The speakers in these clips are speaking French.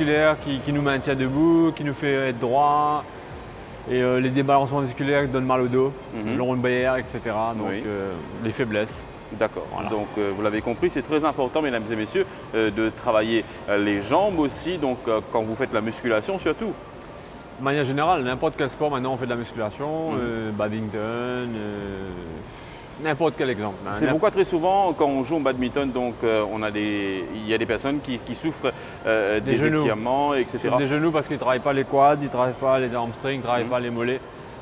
musculaire qui nous maintient debout, qui nous fait être droit. Et les débalancements musculaires qui donnent mal au dos, le lombaire, etc. Donc les faiblesses. D'accord. Voilà. Donc vous l'avez compris, c'est très important, mesdames et messieurs, de travailler les jambes aussi, donc quand vous faites la musculation surtout. De manière générale, n'importe quel sport, maintenant on fait de la musculation, badminton, n'importe quel exemple. C'est pourquoi très souvent, quand on joue au badminton, donc, il y a des personnes qui souffrent des étirements, etc. Des genoux parce qu'ils ne travaillent pas les quads, ils ne travaillent pas les hamstrings, ils ne travaillent pas les mollets.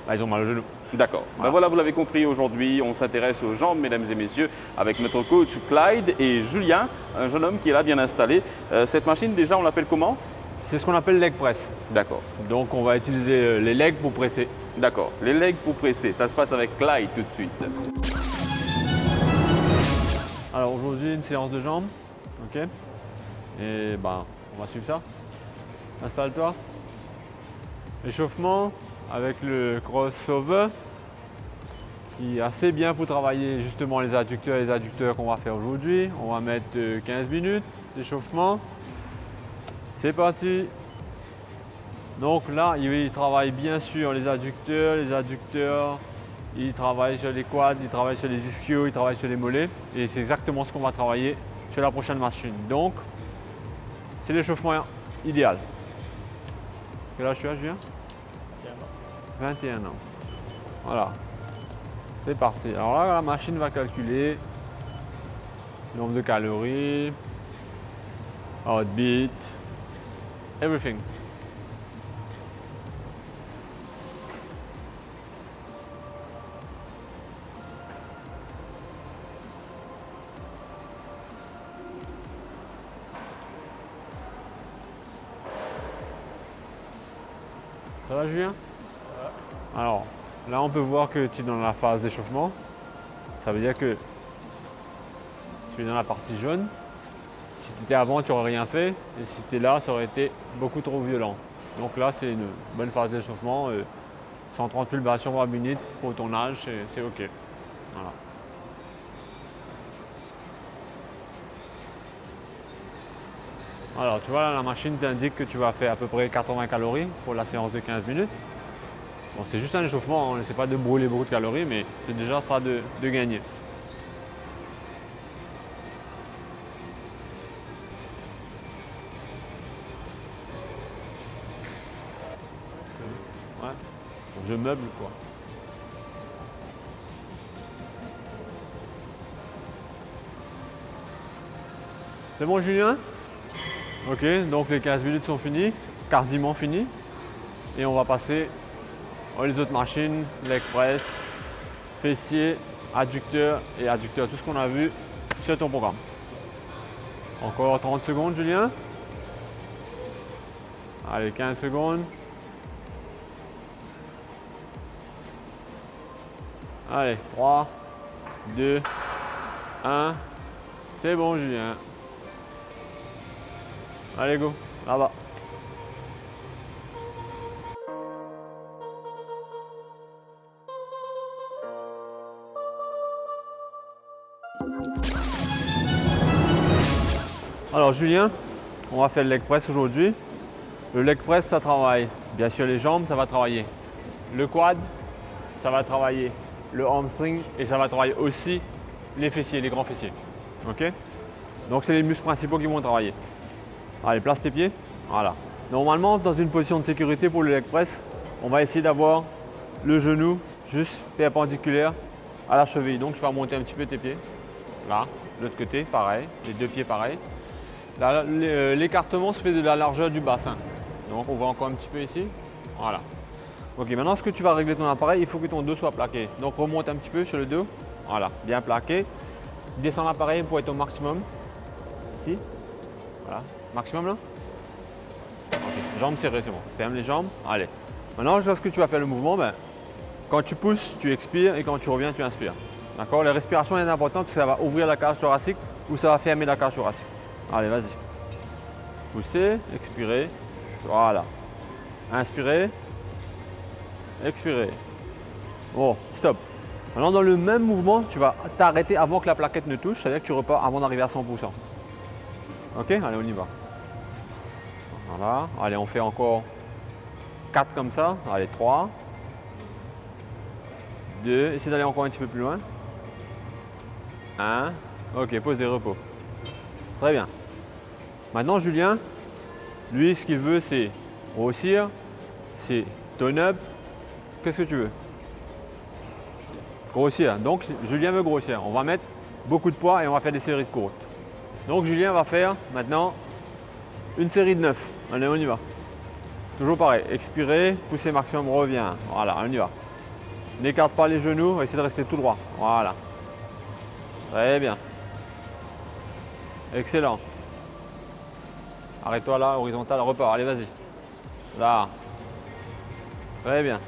Bah, ils ont mal aux genoux. D'accord. Voilà. Ben voilà, vous l'avez compris, aujourd'hui, on s'intéresse aux jambes, mesdames et messieurs, avec notre coach Clyde et Julien, un jeune homme qui est là bien installé. Cette machine, déjà, on l'appelle comment? C'est ce qu'on appelle leg press. D'accord. Donc on va utiliser les legs pour presser. D'accord. Les legs pour presser. Ça se passe avec Clyde tout de suite. Alors aujourd'hui, une séance de jambes. Ok. Et ben, on va suivre ça. Installe-toi. Échauffement avec le crossover qui est assez bien pour travailler justement les adducteurs qu'on va faire aujourd'hui. On va mettre 15 minutes d'échauffement. C'est parti. Donc là, il travaille bien sûr les adducteurs, il travaille sur les quads, il travaille sur les ischios, il travaille sur les mollets. Et c'est exactement ce qu'on va travailler sur la prochaine machine. Donc, c'est l'échauffement idéal. Quel âge tu as, Julien? 21 ans. Voilà. C'est parti. Alors là, la machine va calculer le nombre de calories, heartbeat, everything. Ça va, Julien? Alors, là, on peut voir que tu es dans la phase d'échauffement. Ça veut dire que tu es dans la partie jaune. Si tu étais avant, tu n'aurais rien fait. Et si tu es là, ça aurait été beaucoup trop violent. Donc là, c'est une bonne phase d'échauffement. 130 pulsations par minute pour ton âge, c'est OK. Voilà. Alors, tu vois, là, la machine t'indique que tu vas faire à peu près 80 calories pour la séance de 15 minutes. Bon, c'est juste un échauffement, on n'essaie pas de brûler beaucoup de calories, mais c'est déjà ça de gagner. Ouais. Je meuble quoi. C'est bon, Julien? Ok, donc les 15 minutes sont finies, quasiment finies. Et on va passer les autres machines, leg press, fessiers, adducteurs et adducteurs, tout ce qu'on a vu sur ton programme. Encore 30 secondes, Julien. Allez, 15 secondes. Allez, 3, 2, 1. C'est bon, Julien. Allez, go, là-bas. Alors Julien, on va faire le leg press aujourd'hui. Le leg press, ça travaille bien sûr les jambes, ça va travailler le quad, ça va travailler le hamstring et ça va travailler aussi les fessiers, les grands fessiers. Ok? Donc c'est les muscles principaux qui vont travailler. Allez, place tes pieds. Voilà. Normalement, dans une position de sécurité pour le leg press, on va essayer d'avoir le genou juste perpendiculaire à la cheville. Donc tu vas monter un petit peu tes pieds. Là, de l'autre côté, pareil, les deux pieds pareil. L'écartement se fait de la largeur du bassin. Donc on voit encore un petit peu ici. Voilà. Ok, maintenant ce que tu vas régler ton appareil, il faut que ton dos soit plaqué. Donc remonte un petit peu sur le dos. Voilà, bien plaqué. Descends l'appareil pour être au maximum. Ici. Voilà. Maximum là. Okay. Jambes serrées, c'est bon. Ferme les jambes. Allez. Maintenant, lorsque tu vas faire le mouvement, quand tu pousses, tu expires et quand tu reviens, tu inspires. D'accord? La respiration est importante parce que ça va ouvrir la cage thoracique ou ça va fermer la cage thoracique. Allez, vas-y. Poussez, expirez. Voilà. Inspirez. Expirez. Bon, stop. Maintenant, dans le même mouvement, tu vas t'arrêter avant que la plaquette ne touche, c'est-à-dire que tu repars avant d'arriver à 100%. Ok? Allez, on y va. Voilà. Allez, on fait encore 4 comme ça. Allez, 3. 2. Essayez d'aller encore un petit peu plus loin. 1. Ok, posez, repos. Très bien. Maintenant, Julien, lui, ce qu'il veut, c'est grossir, c'est tone up. Qu'est-ce que tu veux? Grossir. Donc, Julien veut grossir. On va mettre beaucoup de poids et on va faire des séries courtes. Donc, Julien va faire maintenant une série de 9. Allez, on y va. Toujours pareil. Expirer, pousser maximum, revient. Voilà, on y va. N'écarte pas les genoux, essayez de rester tout droit. Voilà. Très bien. Excellent. Arrête-toi là, horizontal, repart. Allez, vas-y. Là. Très bien.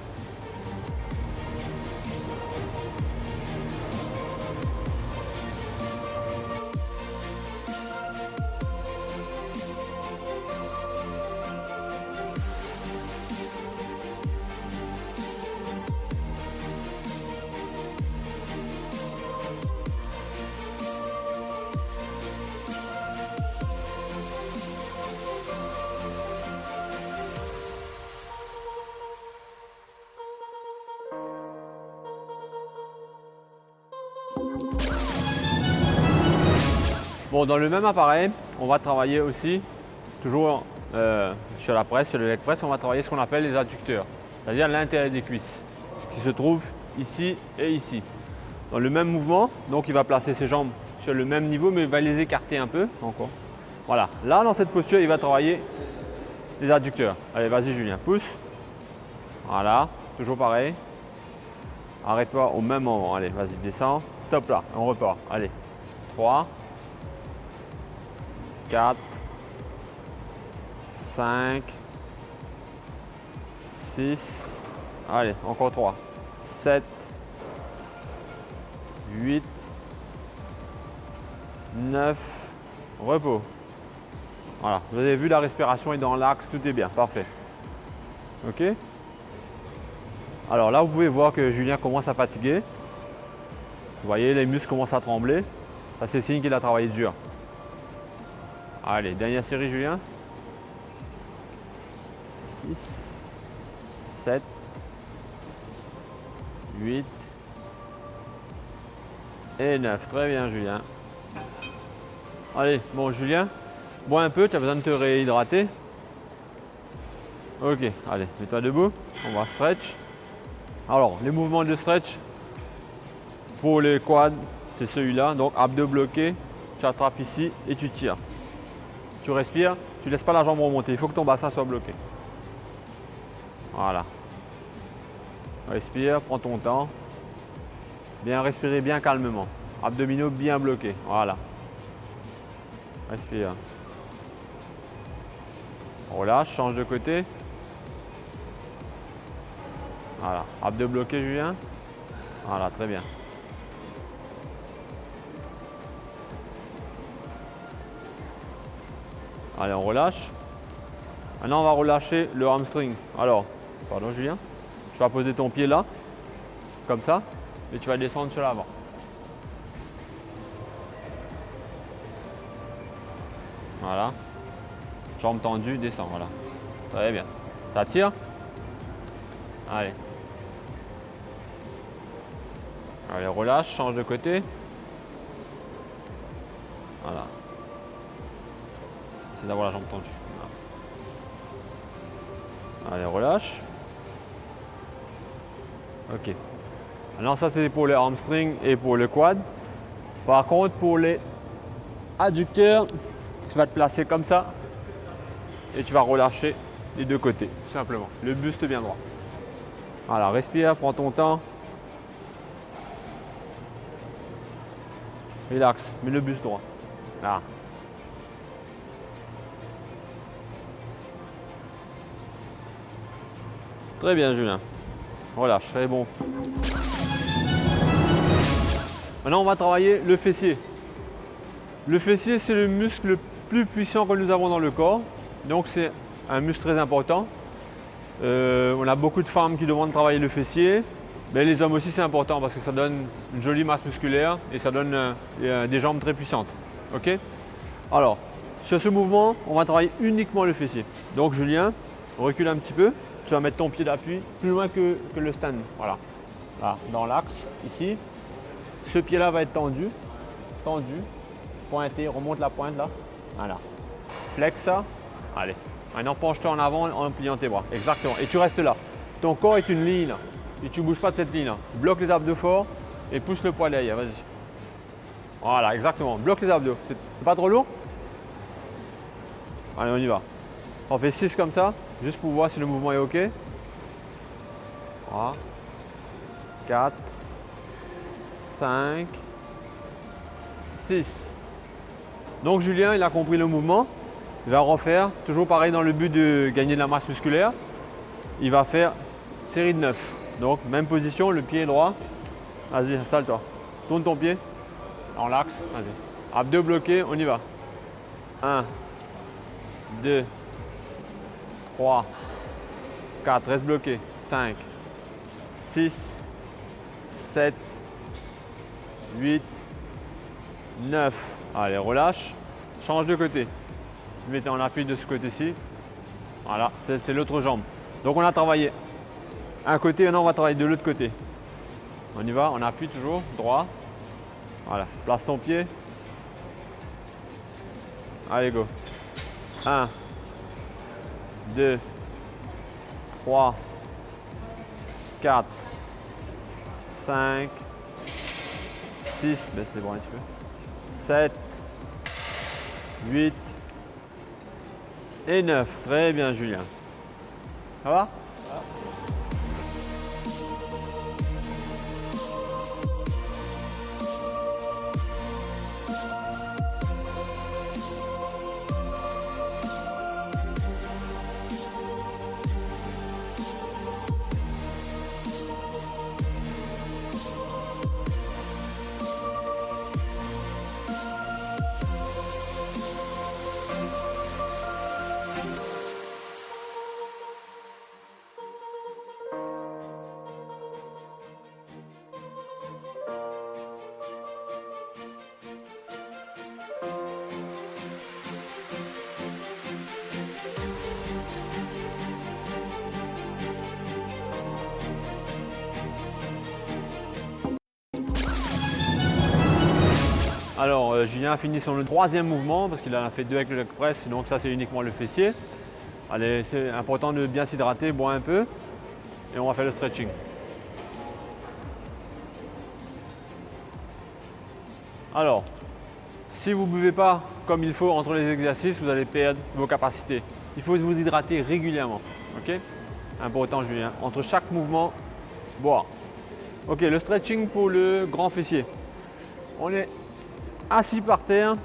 Bon, dans le même appareil, on va travailler aussi, toujours sur la presse, sur le leg press, on va travailler ce qu'on appelle les adducteurs, c'est-à-dire l'intérieur des cuisses, ce qui se trouve ici et ici. Dans le même mouvement, donc il va placer ses jambes sur le même niveau, mais il va les écarter un peu encore. Voilà, là dans cette posture, il va travailler les adducteurs. Allez, vas-y Julien, pousse. Voilà, toujours pareil. Arrête-toi au même moment. Allez, vas-y, descends. Stop là, on repart. Allez, 3. 4, 5, 6, allez, encore 3, 7, 8, 9, repos. Voilà, vous avez vu, la respiration est dans l'axe, tout est bien, parfait. Ok. Alors là, vous pouvez voir que Julien commence à fatiguer. Vous voyez, les muscles commencent à trembler. Ça, c'est signe qu'il a travaillé dur. Allez, dernière série, Julien. 6, 7, 8 et 9. Très bien, Julien. Allez, bon, Julien, bois un peu, tu as besoin de te réhydrater. Ok, allez, mets-toi debout. On va stretch. Alors, les mouvements de stretch pour les quads, c'est celui-là. Donc, abdos bloqués, tu attrapes ici et tu tires. Tu respires, tu ne laisses pas la jambe remonter. Il faut que ton bassin soit bloqué. Voilà. Respire, prends ton temps. Bien respirer, bien calmement. Abdominaux bien bloqués. Voilà. Respire. Relâche, change de côté. Voilà. Abdos bloqués, Julien. Voilà, très bien. Allez, on relâche. Maintenant, on va relâcher le hamstring. Alors, pardon Julien, tu vas poser ton pied là, comme ça, et tu vas descendre sur l'avant. Voilà. Jambes tendues, descends, voilà. Très bien. Ça tire. Allez. Allez, relâche, change de côté. Voilà. C'est d'avoir la jambe tendue. Allez, relâche. Ok. Alors ça c'est pour les hamstrings et pour le quad. Par contre pour les adducteurs, tu vas te placer comme ça et tu vas relâcher les deux côtés, tout simplement. Le buste bien droit. Voilà, respire, prends ton temps. Relax, mets le buste droit. Là. Très bien, Julien. Relâche, très bon. Maintenant, on va travailler le fessier. Le fessier, c'est le muscle le plus puissant que nous avons dans le corps. Donc, c'est un muscle très important. On a beaucoup de femmes qui demandent de travailler le fessier. Mais les hommes aussi, c'est important parce que ça donne une jolie masse musculaire et ça donne des jambes très puissantes. Ok? Alors, Sur ce mouvement, on va travailler uniquement le fessier. Donc Julien, recule un petit peu. Tu vas mettre ton pied d'appui plus loin que le stand. Voilà. Là, dans l'axe, ici. Ce pied-là va être tendu. Tendu. Pointé. Remonte la pointe là. Voilà. Flex ça. Allez. Maintenant, penche-toi en avant en pliant tes bras. Exactement. Et tu restes là. Ton corps est une ligne là. Et tu ne bouges pas de cette ligne là. Bloque les abdos fort et pousse le poids derrière. Vas-y. Voilà, exactement. Bloque les abdos. C'est pas trop lourd? Allez, on y va. On fait 6 comme ça, juste pour voir si le mouvement est OK. 3, 4, 5, 6. Donc Julien, il a compris le mouvement. Il va refaire, toujours pareil dans le but de gagner de la masse musculaire. Il va faire série de 9. Donc même position, le pied est droit. Vas-y, installe-toi. Tourne ton pied dans l'axe. Vas-y. Abdos bloqués, on y va. 1, 2, 3, 4, reste bloqué. 5, 6, 7, 8, 9. Allez, relâche. Change de côté. Mettez en appui de ce côté-ci. Voilà, c'est l'autre jambe. Donc on a travaillé un côté, maintenant on va travailler de l'autre côté. On y va, on appuie toujours, droit. Voilà, place ton pied. Allez, go. 1, 2, 3, 4, 5, 6, baisse les bras un petit peu. 7, 8 et 9. Très bien, Julien. Ça va? Alors, Julien a fini sur le troisième mouvement parce qu'il en a fait 2 avec le leg press, donc ça c'est uniquement le fessier. Allez, c'est important de bien s'hydrater, boire un peu et on va faire le stretching. Alors, si vous ne buvez pas comme il faut entre les exercices, vous allez perdre vos capacités. Il faut vous hydrater régulièrement. Ok? Important, Julien. Entre chaque mouvement, boire. Ok, le stretching pour le grand fessier. On est assis par terre,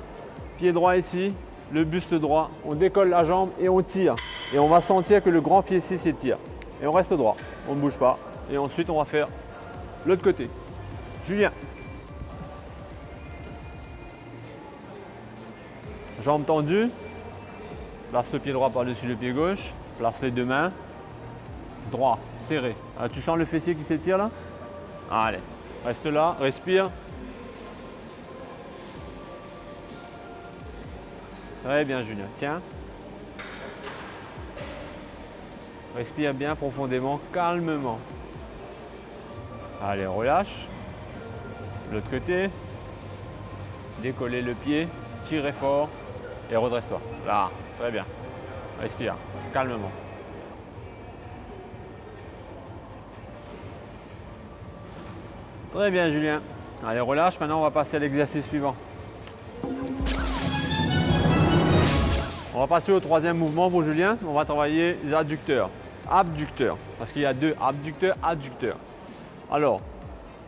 pied droit ici, le buste droit. On décolle la jambe et on tire. Et on va sentir que le grand fessier s'étire. Et on reste droit, on ne bouge pas. Et ensuite, on va faire l'autre côté. Julien. Jambes tendues. Place le pied droit par-dessus le pied gauche. Place les deux mains. Droit, serré. Alors, tu sens le fessier qui s'étire là? Allez, reste là, respire. Très bien, Julien. Tiens. Respire bien profondément, calmement. Allez, relâche. L'autre côté. Décoller le pied, tirez fort et redresse-toi. Là, très bien. Respire, calmement. Très bien, Julien. Allez, relâche. Maintenant, on va passer à l'exercice suivant. On va passer au troisième mouvement pour Julien. On va travailler les adducteurs, abducteurs, parce qu'il y a 2 abducteurs, adducteurs. Alors,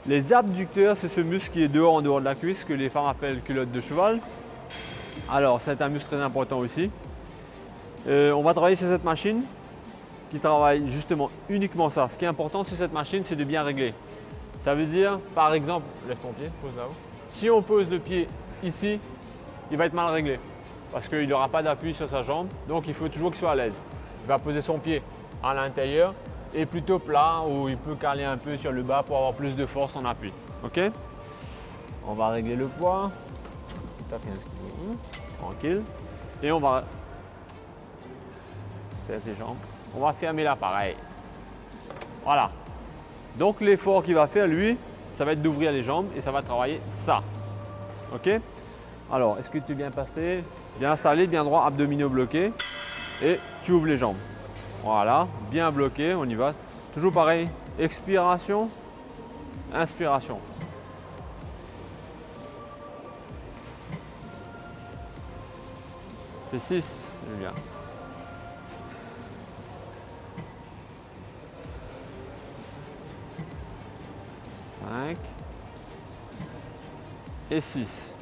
les abducteurs, c'est ce muscle qui est en dehors de la cuisse, que les femmes appellent culotte de cheval. Alors, c'est un muscle très important aussi. On va travailler sur cette machine qui travaille justement uniquement ça. Ce qui est important sur cette machine, c'est de bien régler. Ça veut dire, par exemple, lève ton pied, pose là-haut. Si on pose le pied ici, il va être mal réglé parce qu'il n'aura pas d'appui sur sa jambe. Donc, il faut toujours qu'il soit à l'aise. Il va poser son pied à l'intérieur et plutôt plat où il peut caler un peu sur le bas pour avoir plus de force en appui. Ok? On va régler le poids. Tranquille. Et on va... C'est les jambes. On va fermer l'appareil. Voilà. Donc l'effort qu'il va faire, lui, ça va être d'ouvrir les jambes et ça va travailler ça. Ok? Alors, est-ce que tu es bien passé, bien installé, bien droit, abdominaux bloqués et tu ouvres les jambes. Voilà, bien bloqué, on y va. Toujours pareil, expiration, inspiration. Fais 6, Julien. 5 et 6.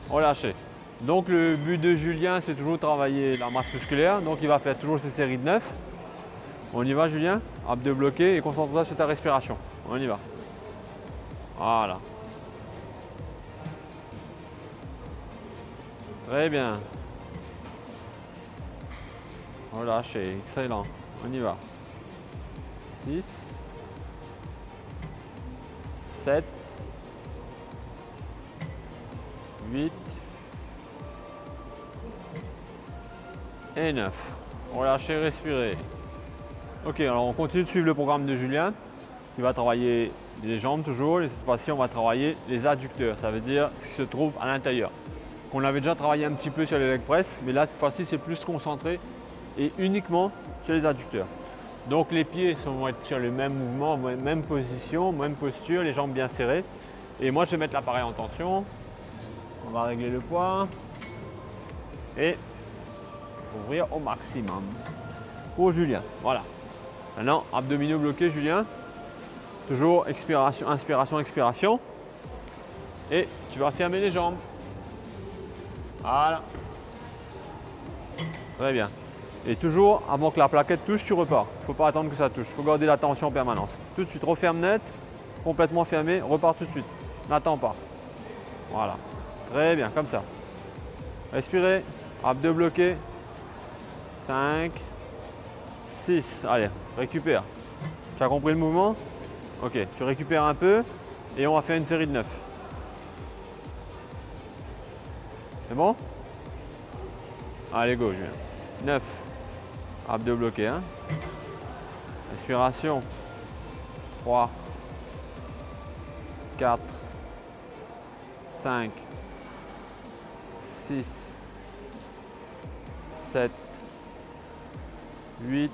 Relâchez. Donc le but de Julien, c'est toujours travailler la masse musculaire. Donc il va faire toujours cette série de 9. On y va Julien, abdos bloqués et concentre-toi sur ta respiration. On y va. Voilà. Très bien. Relâchez, excellent. On y va. 6, 7, 8 et 9. Relâchez, respirez. Ok, alors on continue de suivre le programme de Julien qui va travailler les jambes toujours et cette fois-ci on va travailler les adducteurs, ça veut dire ce qui se trouve à l'intérieur. Qu'on avait déjà travaillé un petit peu sur les leg press, mais là cette fois-ci c'est plus concentré et uniquement sur les adducteurs. Donc les pieds vont être sur le même mouvement, même position, même posture, les jambes bien serrées. Et moi je vais mettre l'appareil en tension. On va régler le poids et ouvrir au maximum pour Julien. Voilà. Maintenant, abdominaux bloqués, Julien. Toujours expiration, inspiration, expiration. Et tu vas fermer les jambes. Voilà. Très bien. Et toujours, avant que la plaquette touche, tu repars. Il ne faut pas attendre que ça touche. Il faut garder la tension en permanence. Tout de suite, referme net, complètement fermé, repars tout de suite. N'attends pas. Voilà. Très bien, comme ça. Respirez. Abdos bloqués. 5, 6. Allez, récupère. Tu as compris le mouvement? Ok, tu récupères un peu et on va faire une série de 9. C'est bon? Allez, go, Julien. 9. Abdos bloqués. Hein? Respiration. 3, 4, 5, 6, 7, 8,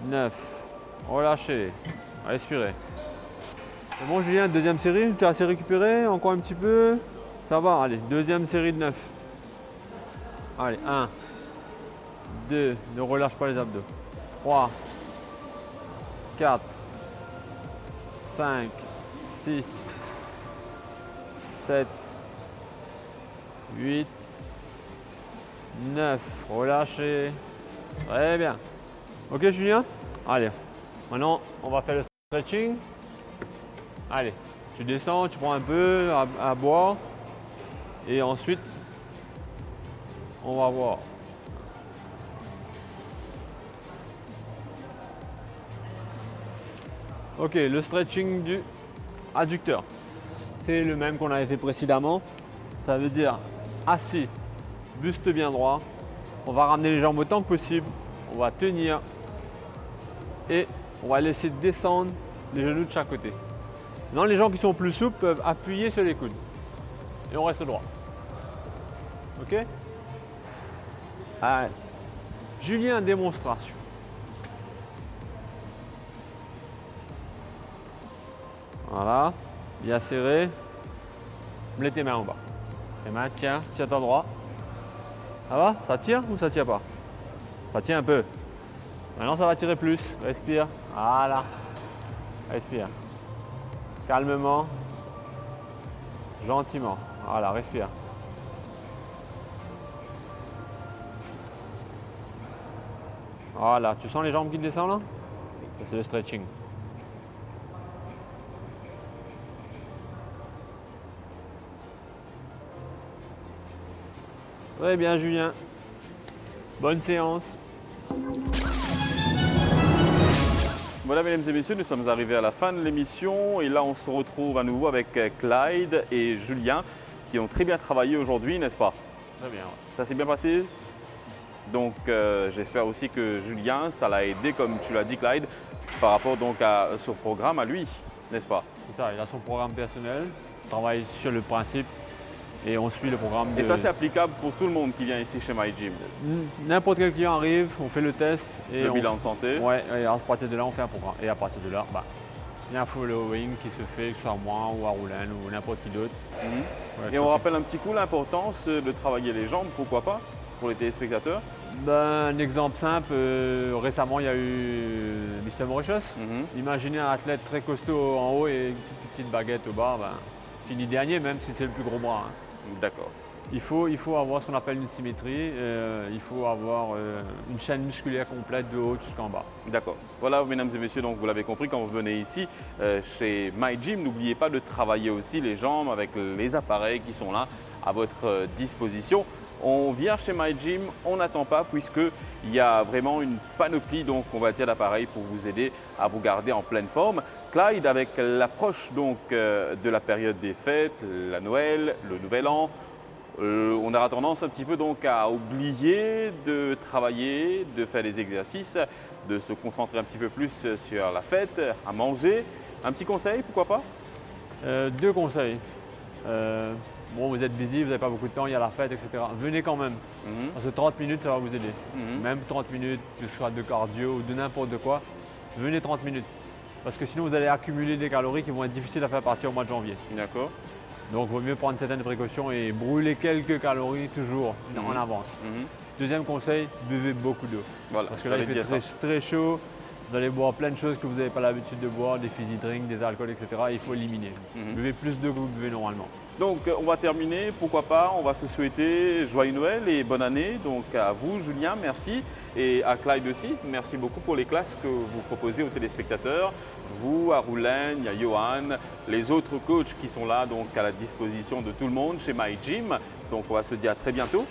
9. Relâchez. Respirez. C'est bon Julien, deuxième série, tu as assez récupéré? Encore un petit peu? Ça va, allez, deuxième série de 9. Allez, 1, 2, ne relâche pas les abdos. 3, 4, 5, 6, 7, 8, 9. Relâchez. Très bien. Ok Julien? Allez, maintenant on va faire le stretching. Allez, tu descends, tu prends un peu à boire et ensuite on va voir. Ok, le stretching du adducteur. C'est le même qu'on avait fait précédemment. Ça veut dire assis, buste bien droit. On va ramener les jambes autant que possible. On va tenir et on va laisser descendre les genoux de chaque côté. Maintenant, les gens qui sont plus souples peuvent appuyer sur les coudes. Et on reste droit. Ok? Allez. Julien, démonstration. Voilà. Bien serré. Mets tes mains en bas. Tes mains, tiens ton droit. Ça va? Ça tire ou ça tire pas? Ça tient un peu. Maintenant, ça va tirer plus. Respire. Voilà. Respire. Calmement. Gentiment. Voilà, respire. Voilà. Tu sens les jambes qui descendent là? Ça, c'est le stretching. Très bien, Julien. Bonne séance. Voilà mesdames et messieurs, nous sommes arrivés à la fin de l'émission et là on se retrouve à nouveau avec Clyde et Julien qui ont très bien travaillé aujourd'hui, n'est-ce pas? très bien. Ouais. Ça s'est bien passé? Donc j'espère aussi que Julien, ça l'a aidé, comme tu l'as dit Clyde, par rapport donc à son programme à lui, n'est-ce pas? C'est ça, il a son programme personnel, travaille sur le principe et on suit le programme. Et ça c'est applicable pour tout le monde qui vient ici chez MyGym? N'importe quel client arrive, on fait le test. Et le bilan de santé? Ouais, et à partir de là on fait un programme. Et à partir de là, il y a un following qui se fait, que ce soit moi ou Aroulen ou n'importe qui d'autre. Et on rappelle un petit coup l'importance de travailler les jambes, pourquoi pas, pour les téléspectateurs? Un exemple simple, récemment il y a eu Mr. Mauritius. Imaginez un athlète très costaud en haut et une petite baguette au bas, finit dernier même si c'est le plus gros bras. Hein. D'accord. Il faut avoir ce qu'on appelle une symétrie, il faut avoir une chaîne musculaire complète de haut jusqu'en bas. D'accord. Voilà, mesdames et messieurs, donc vous l'avez compris, quand vous venez ici chez MyGym, n'oubliez pas de travailler aussi les jambes avec les appareils qui sont là à votre disposition. On vient chez MyGym, on n'attend pas puisqu'il y a vraiment une panoplie, donc on va dire, d'appareils pour vous aider à vous garder en pleine forme. Clyde, avec l'approche donc de la période des fêtes, la Noël, le Nouvel An, on aura tendance un petit peu donc à oublier de travailler, de faire des exercices, de se concentrer un petit peu plus sur la fête, à manger. Un petit conseil, pourquoi pas? 2 conseils. Bon, vous êtes busy, vous n'avez pas beaucoup de temps, il y a la fête, etc. Venez quand même. Parce que 30 minutes, ça va vous aider. Même 30 minutes, que ce soit de cardio ou de n'importe quoi, venez 30 minutes. Parce que sinon, vous allez accumuler des calories qui vont être difficiles à faire partir au mois de janvier. D'accord. Donc, il vaut mieux prendre certaines précautions et brûler quelques calories toujours en avance. Deuxième conseil, buvez beaucoup d'eau. Voilà, parce que là, il fait très chaud. Vous allez boire plein de choses que vous n'avez pas l'habitude de boire, des fizzy drinks, des alcools, etc. Il faut éliminer. Buvez plus d'eau que vous buvez normalement. Donc on va terminer, pourquoi pas, on va se souhaiter joyeux Noël et bonne année. Donc à vous Julien, merci, et à Clyde aussi, merci beaucoup pour les classes que vous proposez aux téléspectateurs. Vous, Aroulen, il y a Johan, les autres coachs qui sont là donc à la disposition de tout le monde chez MyGym. Donc on va se dire à très bientôt.